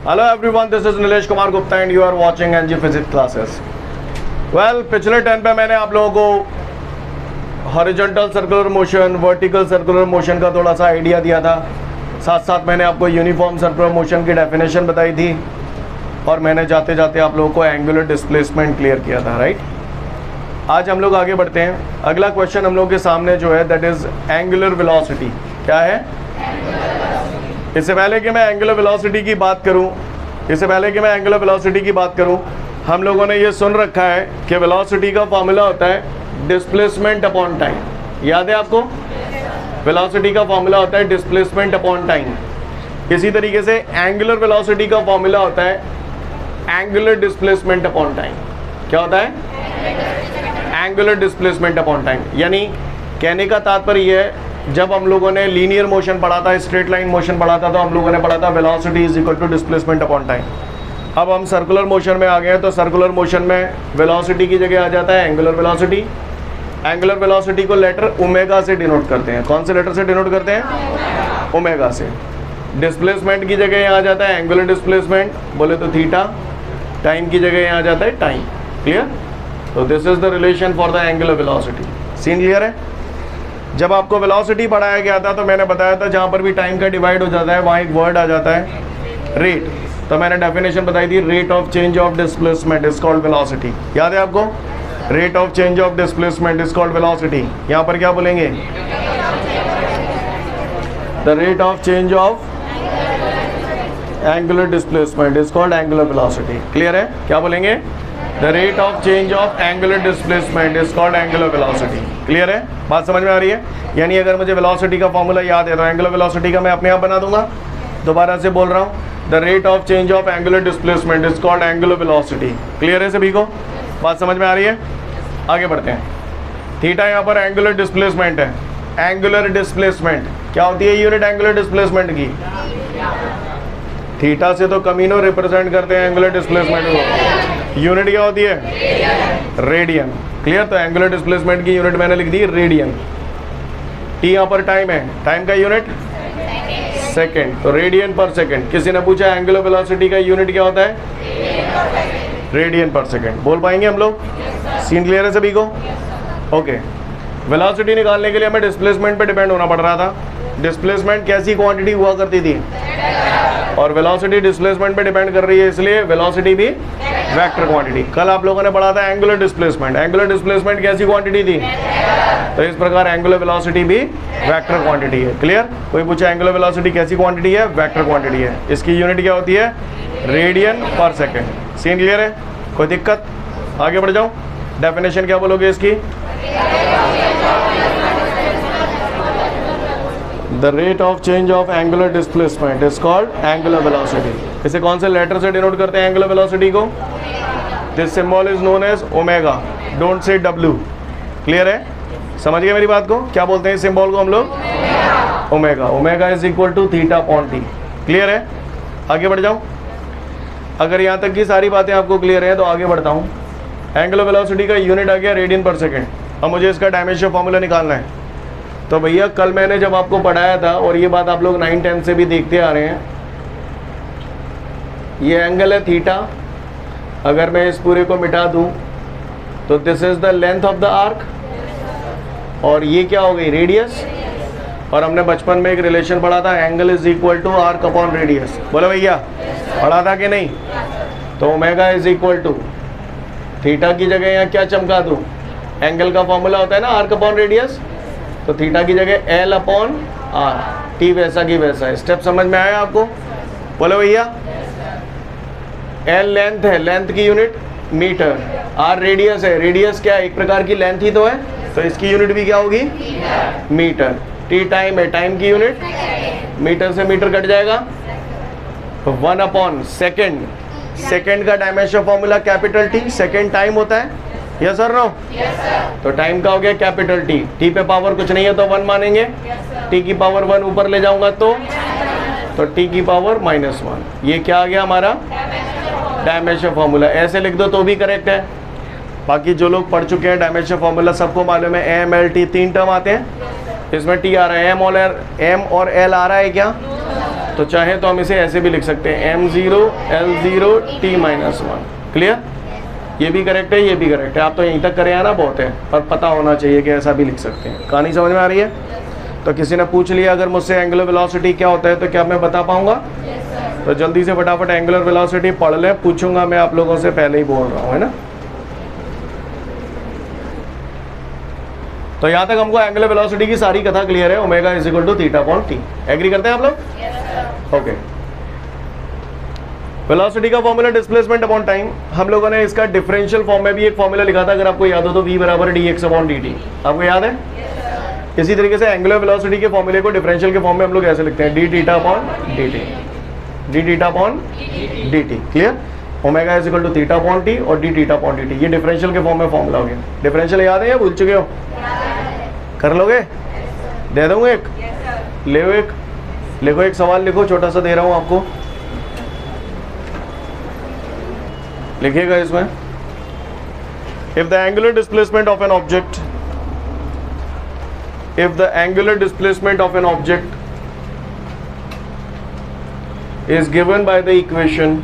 Hello everyone, this is Nilesh Kumar Gupta and you are watching NG Physics classes. Well, पिछले 10 पे मैंने आप लोगों को horizontal circular motion, vertical circular motion का थोड़ा सा आइडिया दिया था। साथ साथ मैंने आपको यूनिफॉर्म सर्कुलर मोशन की डेफिनेशन बताई थी और मैंने जाते जाते आप लोगों को एंगुलर डिस्प्लेसमेंट क्लियर किया था, राइट। आज हम लोग आगे बढ़ते हैं। अगला क्वेश्चन हम लोग के सामने जो है दैट इज एंगुलर वेलोसिटी। क्या है? इससे पहले कि मैं एंगुलर वेलोसिटी की बात करूं, हम लोगों ने ये सुन रखा है कि वेलोसिटी का फॉर्मूला होता है डिस्प्लेसमेंट अपॉन टाइम। याद है आपको? वेलोसिटी का फॉर्मूला होता है डिस्प्लेसमेंट अपॉन टाइम। इसी तरीके से एंगुलर वेलोसिटी का फॉर्मूला होता है एंगुलर डिस्प्लेसमेंट अपॉन टाइम। क्या होता है? Angular displacement upon time. यानी कहने का तात्पर्य है, जब हम लोगों ने लीनियर मोशन पढ़ा था, स्ट्रेट लाइन मोशन पढ़ा था, तो हम लोगों ने पढ़ा था velocity is equal to displacement upon time. अब हम सर्कुलर मोशन में आ गए हैं, तो सर्कुलर मोशन में वेलोसिटी की जगह आ जाता है एंगुलर वेलोसिटी। एंगुलर वेलोसिटी को लेटर ओमेगा से डिनोट करते हैं। कौन से लेटर से डिनोट करते हैं? ओमेगा से। डिस्प्लेसमेंट की जगह यहाँ आ जाता है एंगुलर डिस्प्लेसमेंट, बोले तो थीटा। टाइम की जगह यहाँ आ जाता है टाइम। क्लियर? तो this is the relation for the angular velocity. Scene clear है? जब आपको वेलोसिटी पढ़ाया गया था तो मैंने बताया था जहाँ पर भी टाइम का डिवाइड हो जाता है वहाँ एक वर्ड आ जाता है रेट। तो मैंने डेफिनेशन बताई थी, rate of change of displacement is called velocity. याद है आपको? Rate of change of displacement is called velocity. यहाँ पर क्या बोलेंगे? The rate of change of angular displacement is called angular velocity. Clear है? क्या बोलेंगे? The rate of change of angular displacement is called angular velocity. Clear है? बात समझ में आ रही है? यानी अगर मुझे वेलोसिटी का फॉर्मूला याद है तो एंगुलर वेलोसिटी का मैं अपने आप बना दूंगा। दोबारा से बोल रहा हूँ, the rate of change of angular displacement is called angular velocity. Clear है सभी को? बात समझ में आ रही है? आगे बढ़ते हैं। थीटा यहाँ पर एंगुलर डिस्प्लेसमेंट है। एंगुलर डिस्प्लेसमेंट क्या होती है? यूनिट एंगुलर डिस्प्लेसमेंट की थीटा से तो कमीनो रिप्रेजेंट करते हैं एंगुलर डिस्प्लेसमेंट को। यूनिट क्या होती है? रेडियन। क्लियर? तो एंगुलर डिस्प्लेसमेंट की यूनिट मैंने लिख दी रेडियन। टी यहाँ पर टाइम है, टाइम का यूनिट सेकंड, तो रेडियन पर सेकंड। किसी ने पूछा एंगुलर वेलोसिटी का यूनिट क्या होता है? रेडियन पर सेकंड। बोल पाएंगे हम लोग? सीन क्लियर है सभी को? ओके। वेलोसिटी निकालने के लिए हमें डिस्प्लेसमेंट पे डिपेंड होना पड़ रहा था। डिस्प्लेसमेंट कैसी क्वांटिटी हुआ करती थी, और वेलोसिटी डिस्प्लेसमेंट पे डिपेंड कर रही है, इसलिए वेलोसिटी भी वेक्टर क्वांटिटी। कल आप लोगों ने पढ़ा था एंगुलर डिस्प्लेसमेंट। एंगुलर डिस्प्लेसमेंट कैसी क्वांटिटी थी? तो इस प्रकार एंगुलर वेलोसिटी भी वेक्टर क्वांटिटी है। क्लियर? कोई पूछा एंगुलर वेलोसिटी कैसी क्वांटिटी है? वेक्टर क्वांटिटी है। इसकी यूनिट क्या होती है? रेडियन पर सेकेंड। सीन क्लियर है? कोई दिक्कत? आगे बढ़ जाऊँ। डेफिनेशन क्या बोलोगे इसकी? The rate of change of angular displacement is called angular velocity. इसे कौन से लेटर से डिनोट करते हैं एंगुलर वेलोसिटी को? This symbol is known as omega. Don't say W. Clear है? समझ गए मेरी बात को? क्या बोलते हैं इस सिंबल को हम लोग? Omega. Omega is equal to theta upon T. Clear है? आगे बढ़ जाऊँ। अगर यहाँ तक की सारी बातें आपको क्लियर है तो आगे बढ़ता हूँ। एंगुलर वेलोसिटी का यूनिट आ गया रेडियन पर सेकेंड। अब मुझे इसका डायमेंशन फॉर्मूला निकालना है। तो भैया कल मैंने जब आपको पढ़ाया था, और ये बात आप लोग 9-10 से भी देखते आ रहे हैं, ये एंगल है थीटा। अगर मैं इस पूरे को मिटा दूं तो this is the length of the arc, और ये क्या हो गई? रेडियस। और हमने बचपन में एक रिलेशन पढ़ा था, angle is equal to arc upon radius. बोलो भैया, पढ़ा था कि नहीं? तो omega is equal to theta की जगह यहाँ क्या चमका दूं? एंगल का फॉर्मूला होता है ना आर्क अपॉन रेडियस, तो थीटा की जगह एल अपॉन आर। टी वैसा की वैसा है। स्टेप समझ में आया आपको? बोलो भैया। एल लेंथ है, लेंथ की यूनिट मीटर। आर रेडियस है, रेडियस क्या है? एक प्रकार की लेंथ ही तो है, तो इसकी यूनिट भी क्या होगी? मीटर। टी टाइम है, टाइम की यूनिट मीटर से मीटर कट जाएगा, 1 अपॉन सेकेंड। सेकेंड का dimension formula capital T. Second time होता है, यस सर नो? तो टाइम का हो गया कैपिटल टी। टी पे पावर कुछ नहीं है तो 1 मानेंगे। टी की पावर 1 ऊपर ले जाऊंगा तो टी की पावर -1। ये क्या आ गया हमारा? Dimension formula. ऐसे लिख दो तो भी करेक्ट है। बाकी जो लोग पढ़ चुके हैं डायमेंशन फॉर्मूला सबको मालूम है, एम एल टी 3 टर्म आते हैं। इसमें टी आ रहा है, एम और एल आ रहा है क्या? तो चाहे तो हम इसे ऐसे भी लिख सकते हैं m0 L0 t-1। क्लियर? ये भी करेक्ट है, ये भी करेक्ट है। आप तो यहीं तक करे हैं ना, बहुत है, पर पता होना चाहिए कि ऐसा भी लिख सकते हैं। कहानी समझ में आ रही है? तो किसी ने पूछ लिया अगर मुझसे एंगुलर वेलोसिटी क्या होता है तो क्या मैं बता पाऊंगा? तो जल्दी से फटाफट एंगुलर वेलोसिटी पढ़ लें, पूछूंगा मैं आप लोगों से, पहले ही बोल रहा हूँ, है ना। तो यहाँ तक हमको एंगुलर वेलोसिटी की सारी कथा क्लियर है। Omega is equal to theta upon T. Agree करते हैं आप लोग? ओके। वेलोसिटी का फॉर्मूला डिस्प्लेसमेंट अपॉन टाइम। हम लोगों ने इसका डिफरेंशियल फॉर्म में भी एक फॉर्मूला लिखा था, अगर आपको याद हो तो, v बराबर dx अपॉन dt। आपको याद है? इसी तरीके से एंगुलर वेलोसिटी के फॉर्मूले को डिफरेंशियल के फॉर्म में हम लोग ऐसे लिखते हैं, d theta upon dt, d theta upon dt। Clear? Omega is equal to theta upon T और d थीटा अपॉन dt। ये डिफरेंशियल के फॉर्म में फॉर्मूला हो गया। डिफरेंशियल याद है या भूल चुके हो? कर लोगे? दे दूँ एक? ले एक लिखो, एक सवाल लिखो, छोटा सा दे रहा हूँ आपको, लिखिएगा इसमें। If the angular displacement of an object, if the angular displacement of an object is given by the equation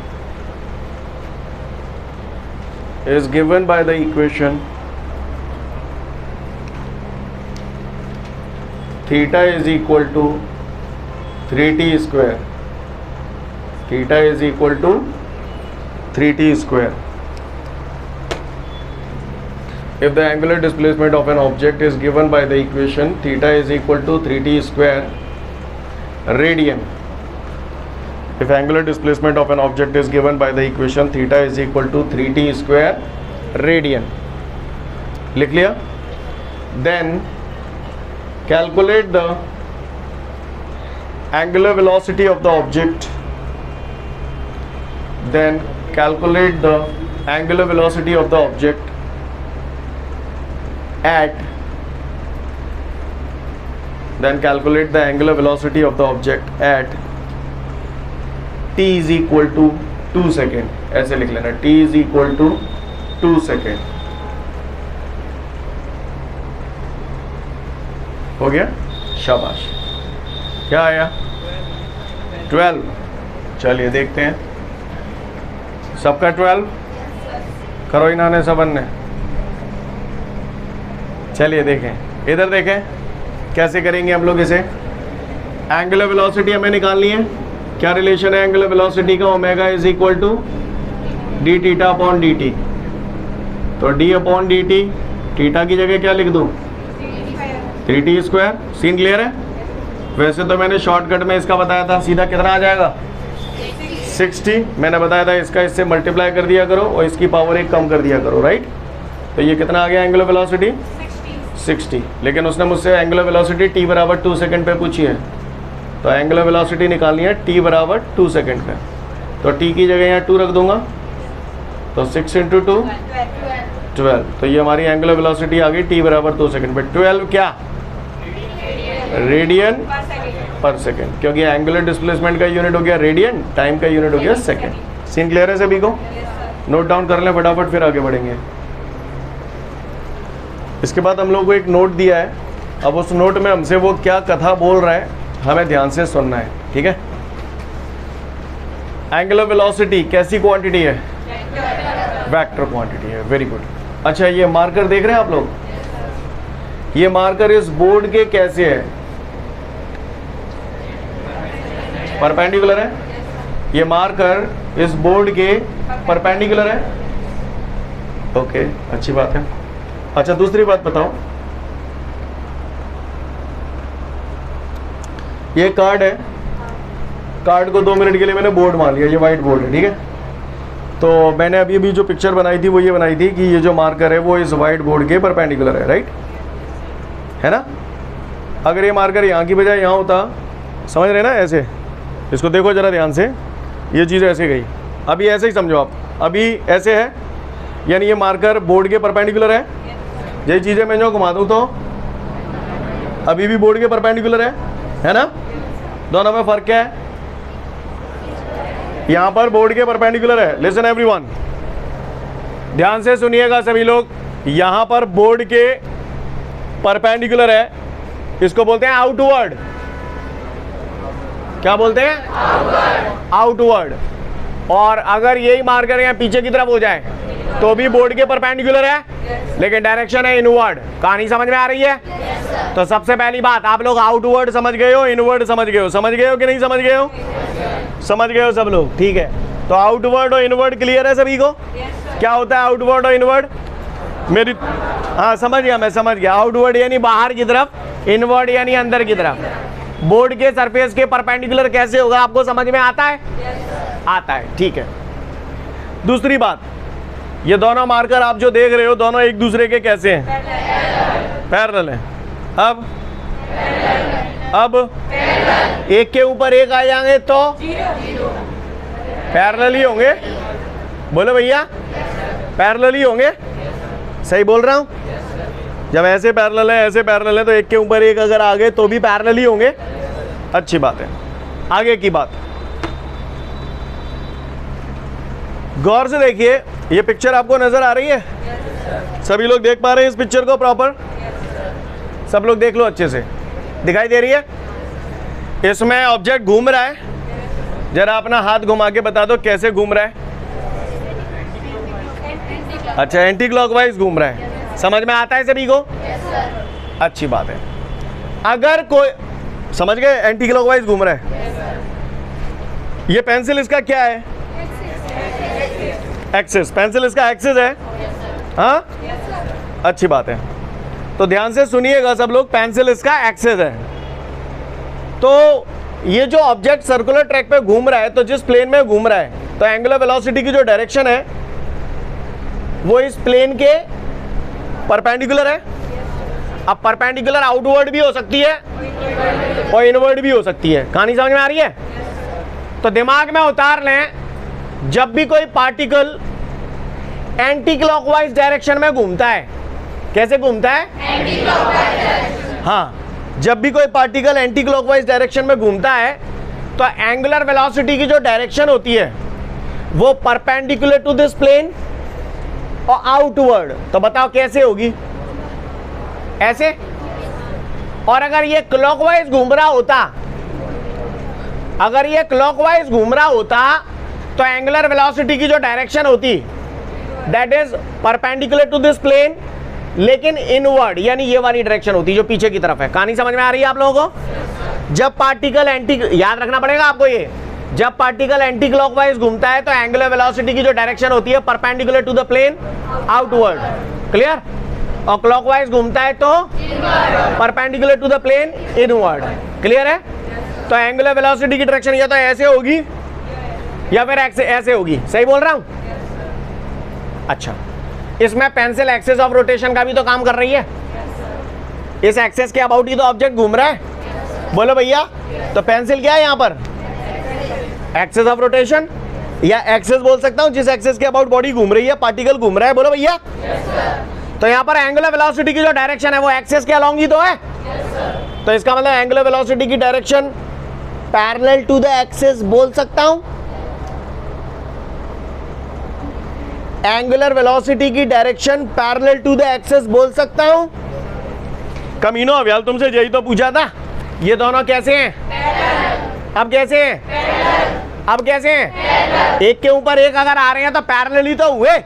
theta is equal to 3t square, theta is equal to 3t square. If the angular displacement of an object is given by the equation theta is equal to 3t square radian, if angular displacement of an object is given by the equation theta is equal to 3t square radian, लिख लिया? Then calculate the angular velocity of the object, then calculate the angular velocity of the object at, then calculate the angular velocity of the object at t is equal to 2 second. ऐसे लिख लेना, t is equal to 2 second. हो गया? शाबाश। क्या आया? 12। चलिए देखते हैं, सबका 12 करो इन्होंने सबन ने। चलिए देखें, इधर देखें कैसे करेंगे हम लोग इसे। एंगुलर वेलोसिटी हमें निकालनी है। क्या रिलेशन है एंगुलर वेलोसिटी का? Omega is equal to D theta upon D T. तो D upon D T, theta की जगह क्या लिख दूँ? 3t square. सीन क्लियर है? वैसे तो मैंने शॉर्टकट में इसका बताया था, सीधा कितना आ जाएगा? 60। मैंने बताया था इसका इससे मल्टीप्लाई कर दिया करो और इसकी पावर 1 कम कर दिया करो, राइट? तो ये कितना आ गया एंगुलर वेलोसिटी? 60। लेकिन उसने मुझसे एंगुलर वेलोसिटी t बराबर 2 सेकेंड पे पूछी है, तो एंगुलर वेलोसिटी निकालनी है t बराबर 2 सेकेंड पे। तो t की जगह यहाँ 2 रख दूंगा, तो 6 × 2 12। तो ये हमारी एंगुलर वेलोसिटी आ गई t बराबर 2 सेकेंड पे। 12 क्या? रेडियन पर सेकेंड, क्योंकि एंगुलर डिस्प्लेसमेंट का यूनिट हो गया रेडियन, टाइम का यूनिट हो गया सेकेंड। सीन क्लियर है सभी को? नोट डाउन कर लें फटाफट, फिर आगे बढ़ेंगे। इसके बाद हम लोग को एक नोट दिया है, अब उस नोट में हमसे वो क्या कथा बोल रहा है हमें ध्यान से सुनना है, ठीक है? एंगुलर वेलोसिटी कैसी क्वांटिटी है? वेक्टर क्वांटिटी है। Very good. अच्छा, ये मार्कर देख रहे हैं आप लोग? ये मार्कर इस बोर्ड के कैसे है? परपेंडिकुलर है। ये मार्कर इस बोर्ड के परपेंडिकुलर है। ओके, अच्छी बात है। अच्छा, दूसरी बात बताओ, ये कार्ड है, कार्ड को 2 मिनट के लिए मैंने बोर्ड मान लिया, ये वाइट बोर्ड है, ठीक है? तो मैंने अभी अभी जो पिक्चर बनाई थी वो ये बनाई थी कि ये जो मार्कर है वो इस वाइट बोर्ड के परपेंडिकुलर है, राइट? है ना? अगर ये मार्कर यहाँ की बजाय यहाँ होता, समझ रहे ना? ऐसे इसको देखो जरा ध्यान से, ये चीज़ ऐसे गई। अभी ऐसे ही समझो आप, अभी ऐसे है, यानी ये मार्कर बोर्ड के परपेंडिकुलर है। यही चीज़ें मैं जो घुमा दूँ तो अभी भी बोर्ड के परपेंडिकुलर है ना? दोनों में फ़र्क क्या है? यहाँ पर बोर्ड के परपेंडिकुलर है। लिसन एवरीवन, ध्यान से सुनिएगा सभी लोग, यहाँ पर बोर्ड के परपेंडिकुलर है, इसको बोलते हैं आउटवर्ड। क्या बोलते हैं? आउटवर्ड। और अगर यही मार्कर यहाँ पीछे की तरफ हो जाए तो भी बोर्ड के परपेंडिकुलर है, लेकिन डायरेक्शन है इनवर्ड। कहानी समझ में आ रही है? तो सबसे पहली बात, आप लोग आउटवर्ड समझ गए हो, इनवर्ड समझ गए हो? समझ गए हो कि नहीं समझ गए हो? समझ गए हो सब लोग? ठीक है, तो आउटवर्ड और इनवर्ड क्लियर है सभी को? क्या होता है आउटवर्ड और इनवर्ड? मेरी हाँ समझ गया, मैं समझ गया। आउटवर्ड यानी बाहर की तरफ, इनवर्ड यानी अंदर की तरफ। बोर्ड के सरफेस के परपेंडिकुलर कैसे होगा आपको समझ में आता है? आता है, ठीक है। दूसरी बात, ये दोनों मार्कर आप जो देख रहे हो दोनों एक दूसरे के कैसे हैं? पैरेलल हैं। अब एक के ऊपर एक आ जाएंगे तो पैरेलल ही होंगे। बोलो भैया, पैरेलल ही होंगे। सही बोल रहा हूं? जब ऐसे पैरेलल है, ऐसे पैरेलल है, तो एक के ऊपर एक अगर आ गए तो भी पैरेलल ही होंगे। अच्छी बात है। आगे की बात, गौर से देखिए, ये पिक्चर आपको नजर आ रही है? सभी लोग देख पा रहे हैं इस पिक्चर को प्रॉपर? सब लोग देख लो अच्छे से, दिखाई दे रही है? इसमें ऑब्जेक्ट घूम रहा है, जरा अपना हाथ घुमा के बता दो कैसे घूम रहा है? अच्छा, एंटी क्लॉकवाइज घूम रहा है। समझ में आता है सभी को? अच्छी बात है। अगर कोई समझ गए एंटी क्लॉकवाइज घूम रहा है, ये पेंसिल इसका क्या है? एक्सिस। पेंसिल इसका एक्सिस है। हाँ, अच्छी बात है। तो ध्यान से सुनिएगा सब लोग, पेंसिल इसका एक्सिस है। तो ये जो ऑब्जेक्ट सर्कुलर ट्रैक पे घूम रहा है, तो जिस प्लेन में घूम रहा है, तो एंगुलर वेलोसिटी की जो डायरेक्शन है वो इस प्लेन के परपेंडिकुलर है। अब परपेंडिकुलर आउटवर्ड भी हो सकती है और इनवर्ड भी हो सकती है। कहानी समझ में आ रही है? तो दिमाग में उतार लें, जब भी कोई पार्टिकल एंटी क्लॉकवाइज डायरेक्शन में घूमता है, कैसे घूमता है? Anti clockwise. हाँ, जब भी कोई पार्टिकल एंटी क्लॉकवाइज डायरेक्शन में घूमता है तो एंगुलर वेलोसिटी की जो डायरेक्शन होती है वो परपेंडिकुलर टू दिस प्लेन और आउटवर्ड। तो बताओ कैसे होगी? ऐसे। और अगर ये क्लॉकवाइज घूम रहा होता, अगर ये क्लॉकवाइज घूम रहा होता तो एंगुलर वेलोसिटी की जो डायरेक्शन होती that is perpendicular to this plane, लेकिन इनवर्ड यानी ये वाली डायरेक्शन होती जो पीछे की तरफ है। कहानी समझ में आ रही है आप लोगों को? जब पार्टिकल याद रखना पड़ेगा आपको, ये जब पार्टिकल एंटी क्लॉकवाइज घूमता है तो एंगुलर वेलोसिटी की जो डायरेक्शन होती है perpendicular to the plane, outward. Clear? और क्लॉकवाइज घूमता है तो perpendicular to the plane, inward. Clear है? तो एंगुलर वेलोसिटी की डायरेक्शन या तो ऐसे होगी या फिर ऐसे होगी। सही बोल रहा हूं? अच्छा, इसमें पेंसिल एक्सिस ऑफ रोटेशन का भी तो काम कर रही है। इस एक्सिस के अबाउट ही तो ऑब्जेक्ट घूम रहा है। बोलो भैया, तो पेंसिल क्या है यहाँ पर? एक्सिस ऑफ रोटेशन, या एक्सिस बोल सकता हूं जिस एक्सिस के अबाउट बॉडी घूम रही है, पार्टिकल घूम रहा है। बोलो भैया। तो यहाँ पर एंगुलर वेलोसिटी की जो डायरेक्शन है वो एक्सिस के अलोंग ही तो है। तो इसका मतलब एंगुलर वेलोसिटी की direction parallel to the axis बोल सकता हूं। एंगुलर वेलोसिटी की direction parallel to the axis बोल सकता हूं। कमीनो, अव्याल तुमसे यही तो पूछा था। ये दोनों कैसे हैं? अब कैसे हैं? अब कैसे हैं? एक के ऊपर एक अगर आ रहे हैं तो पैरेलल ही तो हुए।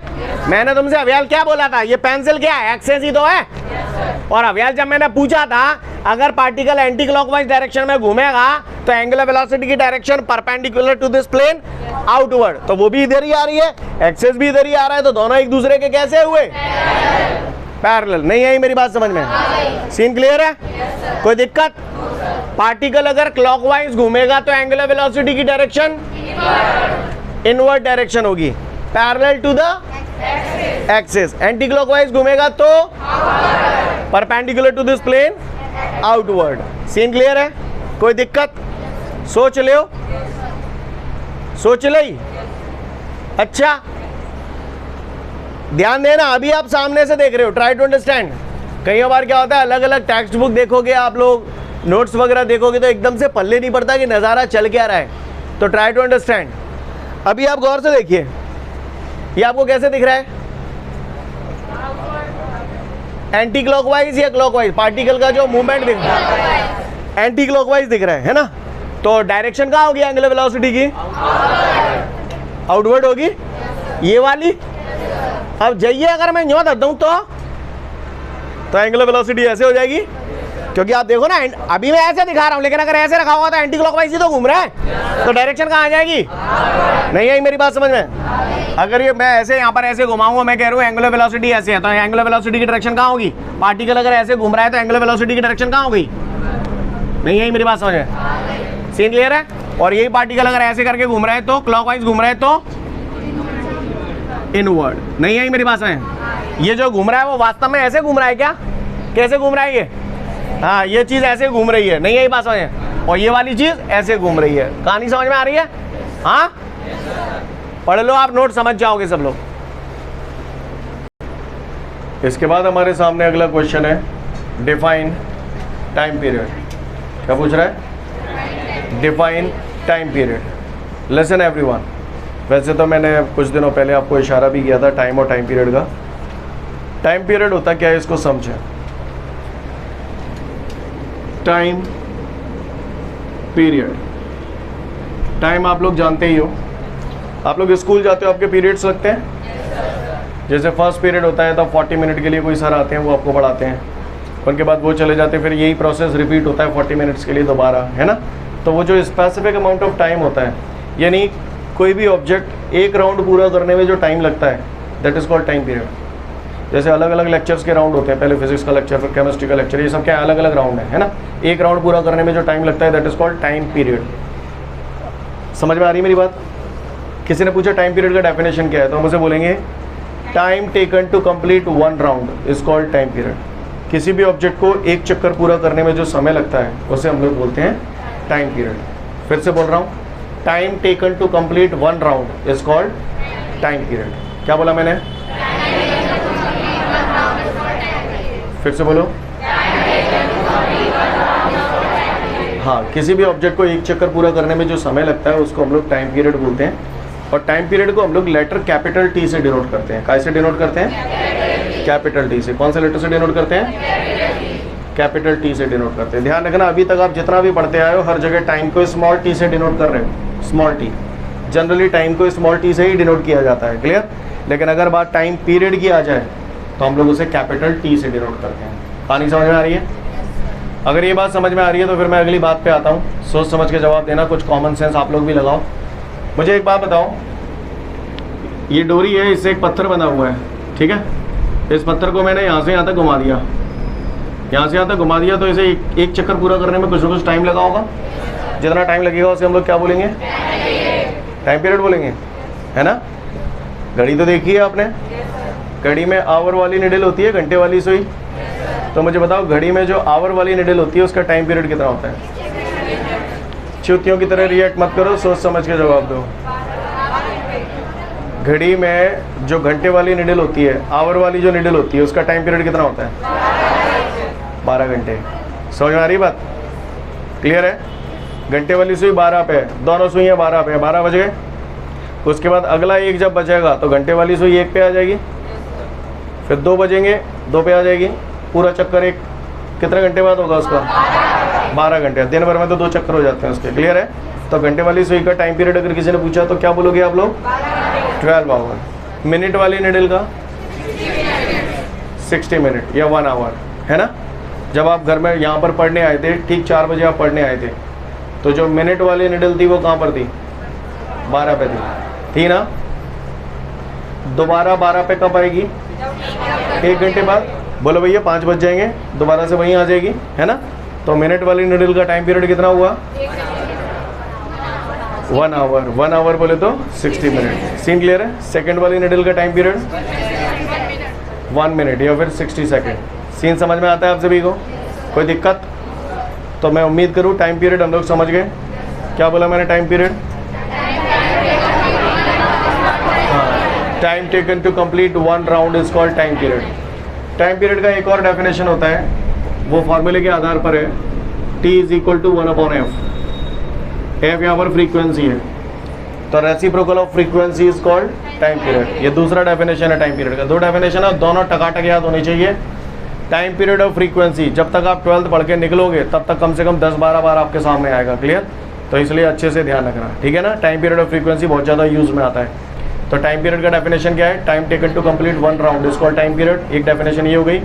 मैंने तुमसे अव्याल क्या बोला था? ये पेंसिल क्या है? एक्सिस ही तो है। और अव्याल जब मैंने पूछा था अगर पार्टिकल एंटी क्लॉकवाइज डायरेक्शन में घूमेगा तो एंगुलर वेलोसिटी की direction perpendicular to this plane, outward, तो वो भी इधर ही आ रही है, एक्सिस भी इधर ही आ रहा है, तो दोनों एक दूसरे के कैसे हुए? पैरेलल। नहीं आई मेरी बात समझ में? सीन क्लियर है? कोई दिक्कत? पार्टिकल अगर क्लॉकवाइज घूमेगा तो एंगुलर वेलोसिटी की डायरेक्शन इनवर्ड डायरेक्शन होगी, parallel to the axis. Anti clockwise घूमेगा तो perpendicular to this plane, outward. Scene clear है? कोई दिक्कत? सोच लो, सोच ली। अच्छा, ध्यान देना, अभी आप सामने से देख रहे हो, ट्राई टू अंडरस्टैंड। कई बार क्या होता है, अलग अलग टेक्स्ट बुक देखोगे आप लोग, नोट्स वगैरह देखोगे तो एकदम से पल्ले नहीं पड़ता कि नज़ारा चल क्या रहा है। तो ट्राई टू अंडरस्टैंड। अभी आप गौर से देखिए, ये आपको कैसे दिख रहा है? एंटी क्लॉकवाइज या क्लॉकवाइज? पार्टिकल का जो मूवमेंट दिख रहा है एंटी क्लॉकवाइज दिख रहा है ना? तो डायरेक्शन कहाँ होगी एंगुलर वेलोसिटी की? आउटवर्ड होगी, ये वाली। अब जाइए अगर मैं यूँ दे दूँ तो एंगुलर वेलोसिटी ऐसे हो जाएगी, क्योंकि आप देखो ना अभी मैं ऐसे दिखा रहा हूँ, लेकिन अगर ऐसे रखा हुआ तो एंटी क्लॉकवाइज ही तो घूम रहा है, तो डायरेक्शन कहाँ आ जाएगी? नहीं आई मेरी बात समझ में? अगर ये मैं ऐसे यहाँ पर ऐसे घुमाऊंगा, मैं कह रहा हूँ एंगुलर वेलोसिटी ऐसे है, तो एंगुलर वेलोसिटी की डायरेक्शन कहाँ होगी? पार्टिकल अगर ऐसे घूम रहा है तो एंगुलर वेलोसिटी की डायरेक्शन कहाँ होगी? नहीं आई मेरी बात समझ में? सीन क्लियर है? और यही पार्टिकल अगर ऐसे करके घूम रहा है तो क्लॉकवाइज घूम रहा है तो इनवर्ड। नहीं आई मेरी बात समझ? ये जो घूम रहा है वो वास्तव में ऐसे घूम रहा है क्या? कैसे घूम रहा है ये? हाँ, ये चीज ऐसे घूम रही है, नहीं यही बात समझ में? और ये वाली चीज ऐसे घूम रही है। कहानी समझ में आ रही है? हाँ, पढ़ लो आप, नोट समझ जाओगे सब लोग। इसके बाद हमारे सामने अगला क्वेश्चन है, डिफाइन टाइम पीरियड। क्या पूछ रहा है? Define time period. Listen everyone, वैसे तो मैंने कुछ दिनों पहले आपको इशारा भी किया था टाइम और टाइम पीरियड का। टाइम पीरियड होता क्या है इसको समझें। टाइम पीरियड, टाइम आप लोग जानते ही हो, आप लोग स्कूल जाते हो, आपके पीरियड्स लगते हैं। जैसे फर्स्ट पीरियड होता है तो 40 मिनट के लिए कोई सर आते हैं, वो आपको पढ़ाते हैं, उनके बाद वो चले जाते हैं, फिर यही प्रोसेस रिपीट होता है 40 मिनट्स के लिए दोबारा, है ना। तो वो जो स्पेसिफिक अमाउंट ऑफ टाइम होता है, यानी कोई भी ऑब्जेक्ट एक राउंड पूरा करने में जो टाइम लगता है, that is called time period. जैसे अलग अलग लेक्चर्स के राउंड होते हैं, पहले फिजिक्स का लेक्चर, फिर केमिस्ट्री का लेक्चर, ये सब क्या अलग अलग राउंड है ना। एक राउंड पूरा करने में जो टाइम लगता है that is called time period. समझ में आ रही है मेरी बात? किसी ने पूछा टाइम पीरियड का डेफिनेशन क्या है, तो हम उसे बोलेंगे time taken to complete one round is called time period. किसी भी ऑब्जेक्ट को एक चक्कर पूरा करने में जो समय लगता है उसे हम लोग बोलते हैं टाइम पीरियड। फिर से बोल रहा हूँ, time taken to complete one round is called time period. क्या बोला मैंने? फिर से बोलो। हाँ, किसी भी ऑब्जेक्ट को एक चक्कर पूरा करने में जो समय लगता है उसको हम लोग टाइम पीरियड बोलते हैं। और टाइम पीरियड को हम लोग लेटर कैपिटल टी से डिनोट करते हैं। कैसे डिनोट करते हैं? कैपिटल टी से। कौन से लेटर से डिनोट करते हैं? कैपिटल टी से डिनोट करते हैं। ध्यान रखना, अभी तक आप जितना भी पढ़ते आए हो हर जगह टाइम को स्मॉल टी से डिनोट कर रहे हो, स्मॉल टी। जनरली टाइम को स्मॉल टी से ही डिनोट किया जाता है, क्लियर। लेकिन अगर बात टाइम पीरियड की आ जाए तो हम लोग उसे कैपिटल टी से डिनोट करते हैं। कहानी समझ में आ रही है? अगर ये बात समझ में आ रही है तो फिर मैं अगली बात पे आता हूँ। सोच समझ के जवाब देना, कुछ कॉमन सेंस आप लोग भी लगाओ। मुझे एक बात बताओ, ये डोरी है, इससे एक पत्थर बना हुआ है, ठीक है। इस पत्थर को मैंने यहाँ से यहाँ तक घुमा दिया, यहाँ से यहाँ तक घुमा दिया, तो इसे एक चक्कर पूरा करने में कुछ ना कुछ टाइम लगा होगा। जितना टाइम लगेगा उसे हम लोग क्या बोलेंगे? टाइम पीरियड बोलेंगे, है ना। घड़ी तो देखी है आपने, घड़ी में आवर वाली निडल होती है, घंटे वाली सुई। तो मुझे बताओ, घड़ी में जो आवर वाली निडल होती है उसका टाइम पीरियड कितना होता है? चूतियों की तरह रिएक्ट मत करो, सोच समझ के जवाब दो। घड़ी में जो घंटे वाली निडल होती है, आवर वाली जो निडल होती है, उसका टाइम पीरियड कितना होता है? 12 घंटे। समझ में आ रही बात? क्लियर है? घंटे वाली सुई 12 पे, दोनों सुइयाँ 12 पे, 12 बज गए। उसके बाद अगला एक जब बचेगा तो घंटे वाली सुई 1 पे आ जाएगी, फिर 2 बजेंगे, 2 पे आ जाएगी। पूरा चक्कर एक कितने घंटे बाद होगा उसका? 12 घंटे। दिन भर में तो 2 चक्कर हो जाते हैं उसके, क्लियर है। तो घंटे वाली सुई का टाइम पीरियड अगर किसी ने पूछा तो क्या बोलोगे आप लोग? 12 आवर। मिनट वाली निडल का 60 मिनट या 1 आवर, है ना। जब आप घर में यहाँ पर पढ़ने आए थे, ठीक 4 बजे आप पढ़ने आए थे, तो जो मिनट वाली निडल थी वो कहाँ पर थी? 12 पे थी ना। दोबारा 12 पे कब आएगी? 1 घंटे बाद। बोलो भैया 5 बज जाएंगे, दोबारा से वहीं आ जाएगी, है ना। तो मिनट वाली निडल का टाइम पीरियड कितना हुआ? 1 आवर। 1 आवर बोले तो 60 मिनट। सीन क्लियर है? सेकंड वाली निडल का टाइम पीरियड 1 मिनट या फिर 60 सेकंड। सीन समझ में आता है आप सभी को? कोई दिक्कत? तो मैं उम्मीद करूँ टाइम पीरियड हम लोग समझ गए। क्या बोला मैंने? Time period, time taken to complete one round is called time period. Time period का एक और डेफिनेशन होता है, वो फॉर्मूले के आधार पर है, T is equal to 1/f। F यहाँ पर फ्रीक्वेंसी है, तो reciprocal of frequency is called time period. ये दूसरा डेफिनेशन है टाइम पीरियड का। 2 डेफिनेशन है, दोनों टकाटक याद होनी चाहिए। टाइम पीरियड ऑफ फ्रीक्वेंसी, जब तक आप 12th पढ़ के निकलोगे तब तक कम से कम 10-12 बार आपके सामने आएगा, क्लियर। तो इसलिए अच्छे से ध्यान रखना, ठीक है ना। टाइम पीरियड और फ्रीक्वेंसी बहुत ज़्यादा यूज़ में आता है। तो टाइम पीरियड का डेफिनेशन क्या है? Time taken to complete one round is called time period. एक डेफिनेशन ये हो गई।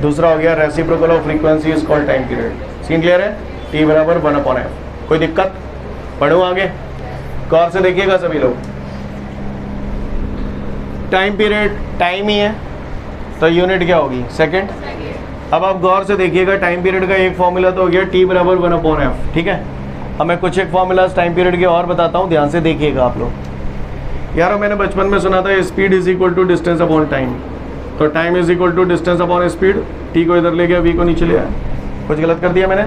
दूसरा हो गया reciprocal of frequency is called time period. Scene clear है? T बराबर 1/f। कोई दिक्कत? पढ़ूँ आगे? गौर से देखिएगा सभी लोग। टाइम पीरियड टाइम ही है तो यूनिट क्या होगी? सेकेंड। अब आप गौर से देखिएगा, टाइम पीरियड का एक फॉर्मूला तो हो गया T बराबर 1/f, ठीक है। अब मैं कुछ एक फॉर्मूलाज टाइम पीरियड के और बताता हूँ, ध्यान से देखिएगा आप लोग। यार मैंने बचपन में सुना था speed is equal to distance upon time. तो time is equal to distance upon speed. T को इधर ले गया, V को नीचे ले आया। कुछ गलत कर दिया मैंने?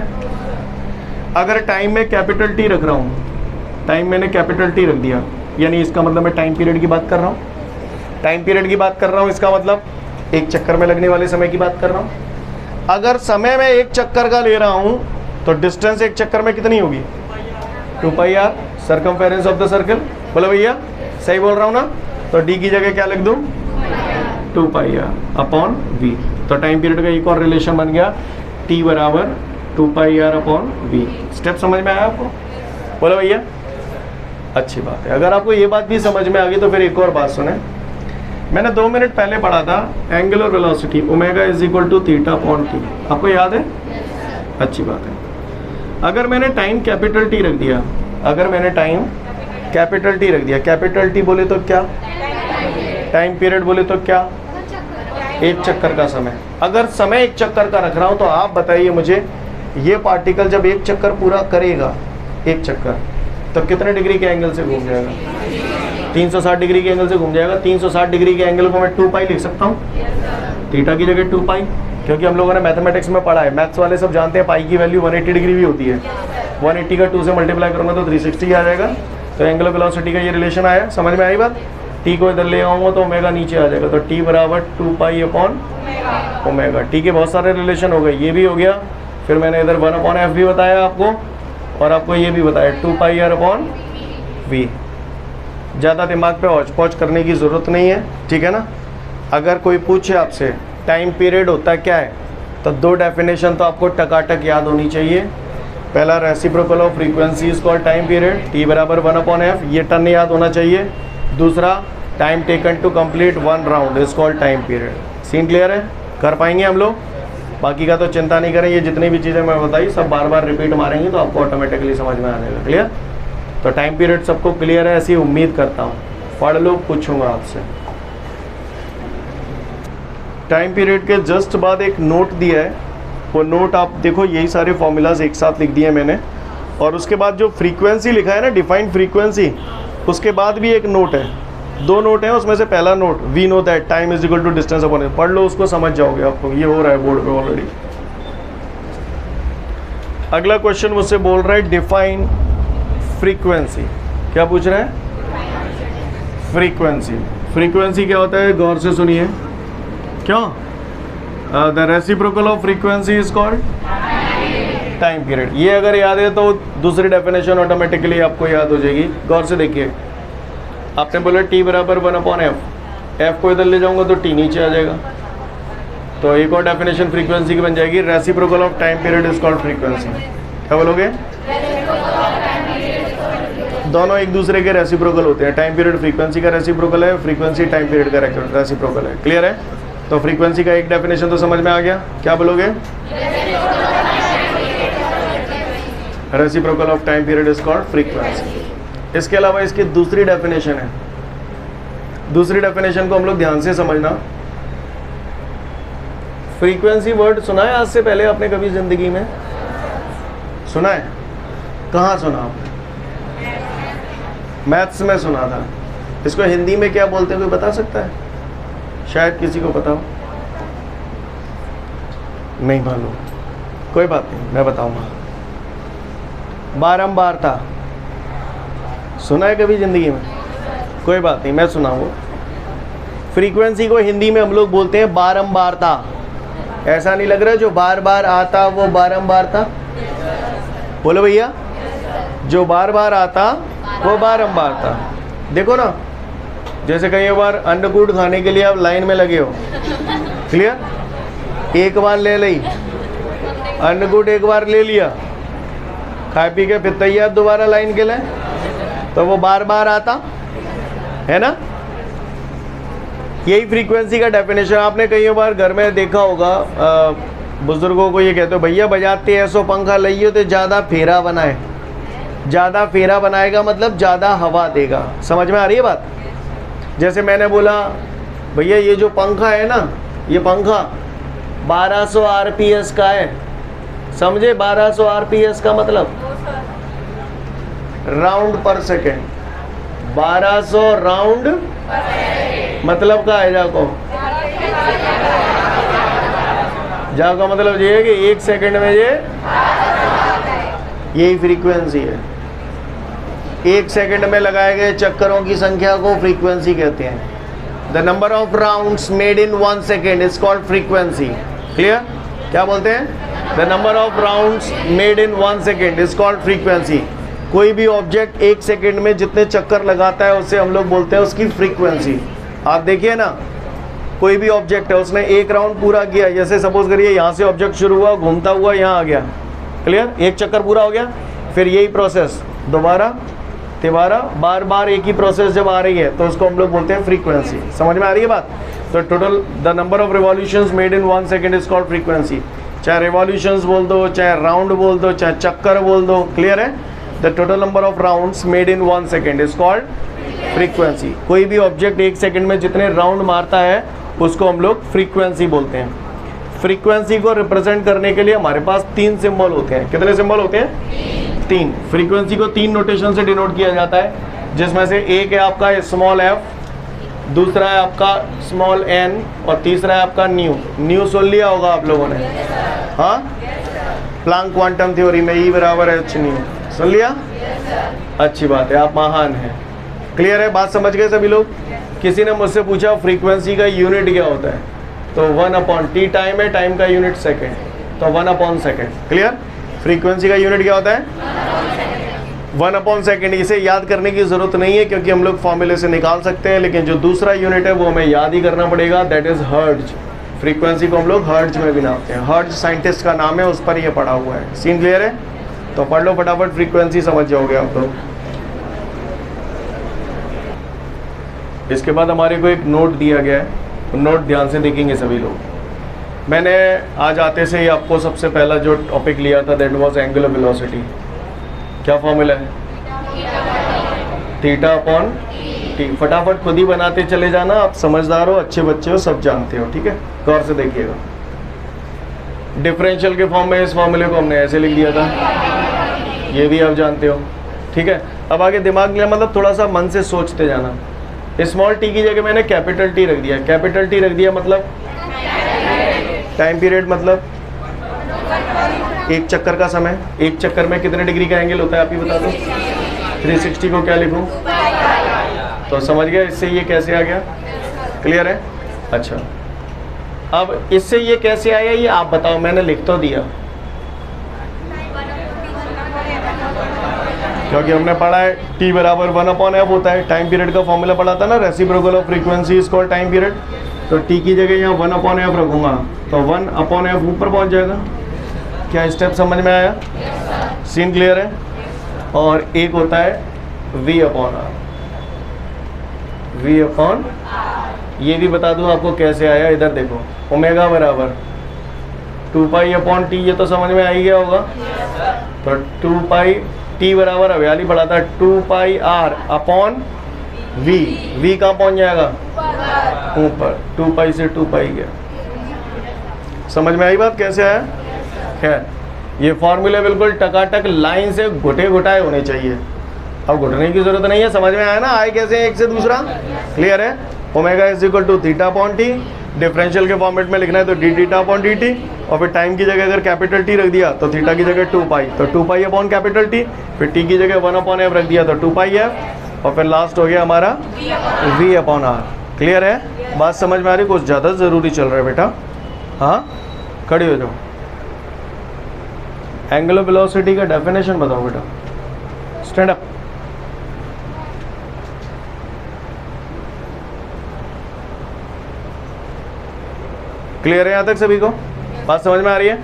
अगर टाइम में कैपिटल T रख रहा हूँ, टाइम मैंने कैपिटल T रख दिया, यानी इसका मतलब मैं टाइम पीरियड की बात कर रहा हूँ। टाइम पीरियड की बात कर रहा हूँ, इसका मतलब एक चक्कर में लगने वाले समय की बात कर रहा हूँ। अगर समय में एक चक्कर का ले रहा हूँ तो डिस्टेंस एक चक्कर में कितनी होगी? 2πr circumference of the circle. बोलो भैया, सही बोल रहा हूँ ना? तो D की जगह क्या लिख दूँ? 2πr upon V। तो टाइम पीरियड का एक और रिलेशन बन गया T बराबर 2πr अपॉन V। स्टेप समझ में आया आपको? बोलो भैया, अच्छी बात है। अगर आपको ये बात भी समझ में आ गई तो फिर एक और बात सुने। मैंने 2 मिनट पहले पढ़ा था angular velocity omega is equal to theta upon T. आपको याद है? अच्छी बात है। अगर मैंने टाइम कैपिटल T रख दिया, अगर मैंने टाइम कैपिटल T रख दिया, कैपिटल T बोले तो क्या? टाइम पीरियड बोले तो क्या? एक चक्कर का समय। अगर समय एक चक्कर का रख रहा हूँ तो आप बताइए मुझे, ये पार्टिकल जब एक चक्कर पूरा करेगा, एक चक्कर, तो कितने डिग्री के एंगल से घूम जाएगा? 360 डिग्री के एंगल से घूम जाएगा। 360 डिग्री के एंगल को मैं 2π लिख सकता हूँ, थीटा की जगह 2π, क्योंकि हम लोगों ने मैथमेटिक्स में पढ़ा है। मैथ्स वाले सब जानते हैं पाई की वैल्यू 180 डिग्री भी होती है। 180 का 2 से मल्टीप्लाई करूँगा तो 360 आ जाएगा। तो एंगुलर वेलोसिटी का ये रिलेशन आया, समझ में आई बात? T को इधर ले आऊँगा तो ओमेगा नीचे आ जाएगा। तो T बराबर 2π अपॉन ओमेगा। T के बहुत सारे रिलेशन हो गए, ये भी हो गया। फिर मैंने इधर 1/f भी बताया आपको, और आपको ये भी बताया 2πr अपॉन V। ज़्यादा दिमाग पे हौच पौच करने की ज़रूरत नहीं है, ठीक है ना। अगर कोई पूछे आपसे टाइम पीरियड होता क्या है, तो 2 डेफिनेशन तो आपको टकाटक याद होनी चाहिए। पहला reciprocal of frequency is called time period, T बराबर 1/f, ये टर्म याद होना चाहिए। दूसरा, time taken to complete one round is called time period. Scene clear है? कर पाएंगे हम लोग? बाकी का तो चिंता नहीं करें, ये जितनी भी चीज़ें मैं बताई सब बार बार रिपीट मारेंगे तो आपको ऑटोमेटिकली समझ में आ जाएगा। क्लियर? तो टाइम पीरियड सबको क्लियर है, ऐसी उम्मीद करता हूँ। पढ़ लो, पूछूंगा आपसे। टाइम पीरियड के जस्ट बाद एक नोट दिया है, वो नोट आप देखो, यही सारे फॉर्मूलाज एक साथ लिख दिए मैंने, और उसके बाद जो फ्रीक्वेंसी लिखा है ना, डिफाइंड फ्रीक्वेंसी, उसके बाद भी एक नोट है। 2 नोट हैं, उसमें से पहला note we know that time is equal to distance upon. पढ़ लो, उसको समझ जाओगे आपको, ये हो रहा है बोर्ड पे ऑलरेडी। अगला क्वेश्चन मुझसे बोल रहा है डिफाइन फ्रीक्वेंसी। क्या पूछ रहा है? फ्रीक्वेंसी। फ्रीक्वेंसी क्या होता है? गौर से सुनिए। क्यों? The reciprocal of frequency is called time period. ये अगर याद है तो दूसरी डेफिनेशन ऑटोमेटिकली आपको याद हो जाएगी। गौर से देखिए, आपने बोला T बराबर 1/f, f को इधर ले जाऊंगा तो T नीचे आ जाएगा। तो एक और डेफिनेशन फ्रीक्वेंसी की बन जाएगी, reciprocal of time period is called frequency. क्या बोलोगे? दोनों एक दूसरे के रेसिप्रोकल होते हैं। टाइम पीरियड फ्रीक्वेंसी का रेसिप्रोकल है, फ्रीक्वेंसी टाइम पीरियड का रेसिप्रोकल है। क्लियर है? तो फ्रीक्वेंसी का एक डेफिनेशन तो समझ में आ गया। क्या बोलोगे? Reciprocal of time period is called frequency. इसके अलावा इसकी दूसरी डेफिनेशन है, दूसरी डेफिनेशन को हम लोग ध्यान से समझना। फ्रीक्वेंसी वर्ड सुना है आज से पहले आपने कभी जिंदगी में? सुना है? कहाँ सुना आपने? मैथ्स में सुना था। इसको हिंदी में क्या बोलते हैं, कोई बता सकता है? शायद किसी को पता हो। नहीं मालूम, कोई बात नहीं, मैं बताऊंगा। बारंबारता सुना है कभी जिंदगी में? कोई बात नहीं, मैं सुनाऊंगा। फ्रीक्वेंसी को हिंदी में हम लोग बोलते हैं बारंबारता। ऐसा नहीं लग रहा जो बार बार आता वो बारंबारता? बोलो भैया, जो बार बार आता वो बारंबारता। देखो ना, जैसे कई बार अन्नकूट खाने के लिए आप लाइन में लगे हो, क्लियर? एक बार ले ली अन्नकूट, एक बार ले लिया, खाए पी के फिर तैयार दोबारा लाइन के लिए, तो वो बार बार आता है ना। यही फ्रीक्वेंसी का डेफिनेशन। आपने कई बार घर में देखा होगा, बुजुर्गों को ये कहते हो भैया बजाते ऐसो पंखा लइयो तो ज़्यादा फेरा बनाए। ज़्यादा फेरा बनाएगा मतलब ज़्यादा हवा देगा। समझ में आ रही है बात। जैसे मैंने बोला भैया ये जो पंखा है ना, ये पंखा 1200 RPS का है। समझे 1200 RPS का मतलब राउंड पर सेकेंड। 1200 राउंड मतलब का है जाको, जाको मतलब ये है कि 1 सेकेंड में ये, यही फ्रीक्वेंसी है। 1 सेकेंड में लगाए गए चक्करों की संख्या को फ्रीक्वेंसी कहते हैं। The number of rounds made in 1 second is called frequency. Clear? क्या बोलते हैं? The number of rounds made in 1 second is called frequency. कोई भी ऑब्जेक्ट 1 सेकेंड में जितने चक्कर लगाता है उसे हम लोग बोलते हैं उसकी फ्रीक्वेंसी। आप देखिए ना, कोई भी ऑब्जेक्ट है उसने 1 राउंड पूरा किया, जैसे सपोज करिए यहाँ से ऑब्जेक्ट शुरू हुआ, घूमता हुआ यहाँ आ गया। क्लियर? 1 चक्कर पूरा हो गया, फिर यही प्रोसेस दोबारा तिबारा बार बार एक ही प्रोसेस जब आ रही है तो उसको हम लोग बोलते हैं फ्रीक्वेंसी। समझ में आ रही है बात। तो total the number of revolutions made in 1 second is called frequency. चाहे रिवॉल्यूशंस बोल दो, चाहे राउंड बोल दो, चाहे चक्कर बोल दो। क्लियर है? The total number of rounds made in 1 second is called frequency. कोई भी ऑब्जेक्ट 1 सेकेंड में जितने राउंड मारता है उसको हम लोग फ्रीक्वेंसी बोलते हैं। फ्रीक्वेंसी को रिप्रेजेंट करने के लिए हमारे पास 3 सिंबल होते हैं। कितने सिंबल होते हैं? 3। फ्रीक्वेंसी को 3 नोटेशन से डिनोट किया जाता है, जिसमें से एक है आपका स्मॉल f, दूसरा है आपका स्मॉल n और तीसरा है आपका न्यू। न्यू सुन लिया होगा आप लोगों ने, हाँ? प्लांक क्वांटम थ्योरी में E बराबर h न्यू सुन लिया? अच्छी बात है, आप महान हैं। क्लियर है? बात समझ गए सभी लोग? किसी ने मुझसे पूछा फ्रीक्वेंसी का यूनिट क्या होता है, तो 1/t टाइम है, टाइम का यूनिट सेकेंड, तो 1/सेकेंड। क्लियर? फ्रीक्वेंसी का यूनिट क्या होता है? 1/सेकेंड। इसे याद करने की ज़रूरत नहीं है क्योंकि हम लोग फॉर्मूले से निकाल सकते हैं, लेकिन जो दूसरा यूनिट है वो हमें याद ही करना पड़ेगा, दैट इज़ हर्ट्ज। फ्रीक्वेंसी को हम लोग हर्ट्ज में भी नापते हैं। हर्ट्ज साइंटिस्ट का नाम है, उस पर ये पढ़ा हुआ है। सीन क्लियर है? तो पढ़ लो फटाफट, फ्रीक्वेंसी समझ जाओगे आप लोग। इसके बाद हमारे को एक नोट दिया गया है, नोट ध्यान से देखेंगे सभी लोग। मैंने आज आते से ही आपको सबसे पहला जो टॉपिक लिया था दैट वाज एंगुलर वेलोसिटी। क्या फॉर्मूला है? θ/t। फटाफट खुद ही बनाते चले जाना, आप समझदार हो, अच्छे बच्चे हो, सब जानते हो। ठीक है? गौर से देखिएगा। डिफरेंशियल के फॉर्म में इस फॉर्मूले को हमने ऐसे लिख दिया था, ये भी आप जानते हो। ठीक है? अब आगे दिमाग में मतलब थोड़ा सा मन से सोचते जाना। स्मॉल t की जगह मैंने कैपिटल T रख दिया। कैपिटल T रख दिया मतलब टाइम पीरियड, मतलब एक चक्कर का समय। एक चक्कर में कितने डिग्री का एंगल होता है आप ही बता दो। 360 को क्या लिखूं? तो समझ गया इससे ये कैसे आ गया? क्लियर है? अच्छा, अब इससे ये कैसे आया ये आप बताओ, मैंने लिख तो दिया क्योंकि हमने पढ़ा है t बराबर 1/f होता है। टाइम पीरियड का फॉर्मूला पढ़ा था ना, reciprocal of frequency is called time period. तो t की जगह यहाँ 1/f रखूँगा तो 1/f ऊपर पहुँच जाएगा। क्या स्टेप समझ में आया? सीन क्लियर है? और एक होता है v/r। v/, ये भी बता दूँ आपको कैसे आया, इधर देखो। ओमेगा बराबर 2π/t, ये तो समझ में आ ही गया होगा। तो 2π, t बराबर अभी पढ़ा था 2πr/v। v कहाँ पहुँच जाएगा? ऊपर। 2π से 2π गया। समझ में आई बात कैसे आया? खैर, ये फॉर्मूले बिल्कुल टकाटक लाइन से घुटे घुटाए होने चाहिए। अब घुटने की जरूरत नहीं है। समझ में आया ना आए कैसे एक से दूसरा? क्लियर है? Omega is equal to θ/t। Differential के फॉर्मेट में लिखना है तो dθ/dt, और फिर टाइम की जगह अगर कैपिटल T रख दिया तो थीटा की जगह 2π, तो 2π/T। फिर t की जगह 1/f रख दिया तो 2πf, और फिर लास्ट हो गया हमारा v/r। क्लियर है? बात समझ में आ रही? कुछ ज़्यादा ज़रूरी चल रहा है बेटा। हाँ, खड़े हो जाओ। एंगुलर वेलोसिटी का डेफिनेशन बताओ बेटा। Stand up. क्लियर है यहाँ तक सभी को? बात समझ में आ रही है?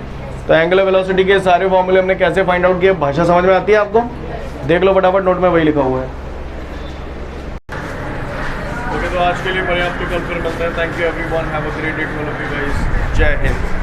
तो एंगुलर वेलोसिटी के सारे फॉर्मूले हमने कैसे फाइंड आउट किए, भाषा समझ में आती है आपको? देख लो फटाफट, नोट में वही लिखा हुआ है। ओके, तो आज के लिए पर्याप्त, कल फिर मिलते हैं। Thank you everyone, have a great day to all of you guys. जय हिंद।